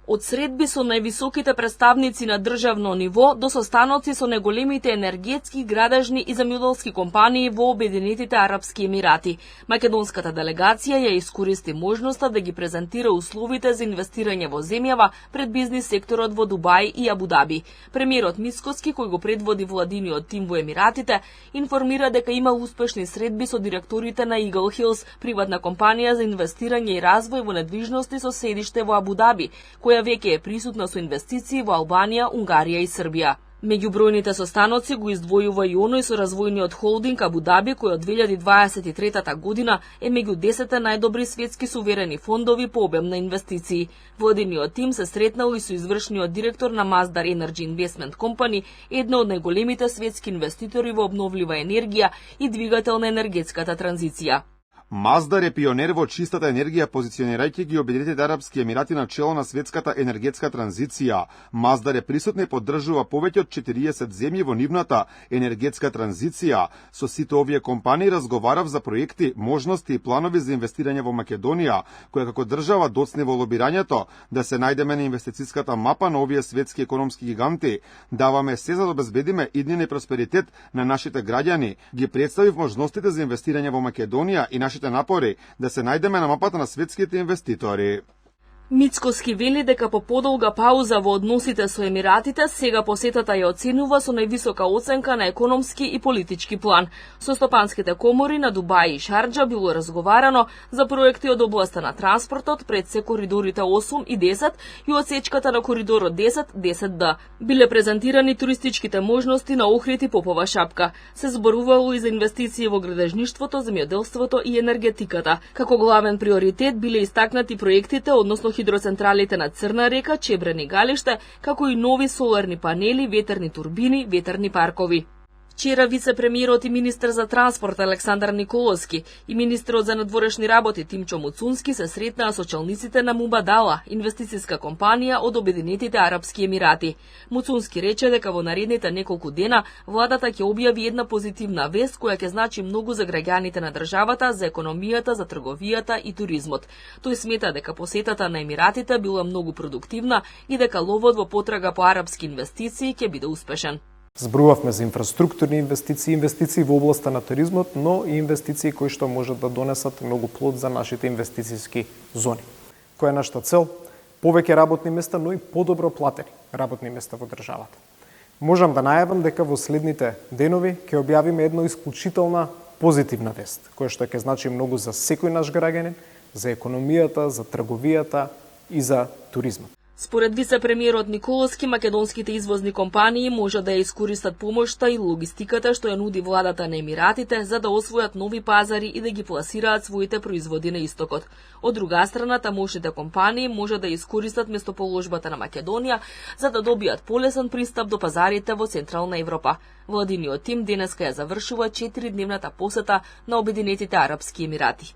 Од средби со највисоките представници на државно ниво до состаноци со најголемите енергетски, градежни и земјоделски компании во Обединетите Арапски Емирати. Македонската делегација ја искористи можноста да ги презентира условите за инвестирање во земјава пред бизнис секторот во Дубај и Абу Даби. Премиерот Мицкоски, кој го предводи владиниот тим во Емиратите, информира дека има успешни средби со директорите на Eagle Hills, приватна компанија за инвестирање и развој во недвижности со седиште во Абу Даби, која веќе е присутна со инвестиции во Албанија, Унгарија и Србија. Меѓу бројните состаноци го издвојува и оној со развојниот холдинг Абу Даби, кој од 2023 година е меѓу 10 најдобри светски суверени фондови по обем на инвестиции. Владиниот тим се сретнал и со извршниот директор на Masdar Energy Investment Company, една од најголемите светски инвеститори во обновлива енергија и двигател на енергетската транзиција. Masdar е пионер во чистата енергија, позиционирајќи ги Обединетите Арапски Емирати на чело на светската енергетска транзиција. Masdar е присутна и поддржува повеќе од 40 земји во нивната енергетска транзиција. Со сите овие компании разговарав за проекти, можности и планови за инвестирање во Македонија, која како држава доцне во лобирањето да се најдеме на инвестициската мапа на овие светски економски гиганти. Даваме се за да обезбедиме иднина и просперитет на нашите граѓани. Ги представив можностите за инвестирање во Македонија и нашите напори да се најдеме на мапата на светските инвеститори. Мицкоски вели дека по подолга пауза во односите со Емиратите, сега посетата ја оценува со највисока оценка на економски и политички план. Со стопанските комори на Дубај и Шарџа било разговарано за проекти од областа на транспортот пред се коридорите 8 и 10 и одсечката на коридорот 10-10Д. Биле презентирани туристичките можности на Охрид и Попова шапка. Се зборувало и за инвестиции во градежништвото, земјоделството и енергетиката. Како главен приоритет биле истакнати проектите, односно хидроцентралите на Црна река, Чебрен и Галиште, како и нови соларни панели, ветерни турбини, ветерни паркови. Вчера вице-премиерот и министер за транспорт Александар Николовски и министерот за надворешни работи Тимчо Муцунски се сретнаа со челниците на Мубадала, инвестициска компанија од Обединетите Арапски Емирати. Муцунски рече дека во наредните неколку дена владата ќе објави една позитивна вест која ќе значи многу за граѓаните на државата, за економијата, за трговијата и туризмот. Тој смета дека посетата на Емиратите била многу продуктивна и дека ловот во потрага по арапски инвестиции ќе биде успешен. Зборувавме за инфраструктурни инвестиции, инвестиции во областа на туризмот, но и инвестиции кои што можат да донесат многу плод за нашите инвестициски зони. Која е нашата цел? Повеќе работни места, но и подобро платени работни места во државата. Можам да најавам дека во следните денови ќе објавиме една исклучителна позитивна вест, која што ќе значи многу за секој наш граѓанин, за економијата, за трговијата и за туризмот. Според вице-премиерот Николовски, македонските извозни компании може да ја искористат помошта и логистиката што ја нуди владата на Емиратите за да освојат нови пазари и да ги пласираат своите производи на истокот. Од друга страна, тамошните компании може да искористат местоположбата на Македонија за да добијат полесен пристап до пазарите во Централна Европа. Владиниот тим денеска ја завршува 4-дневната посета на Обединетите Арапски Емирати.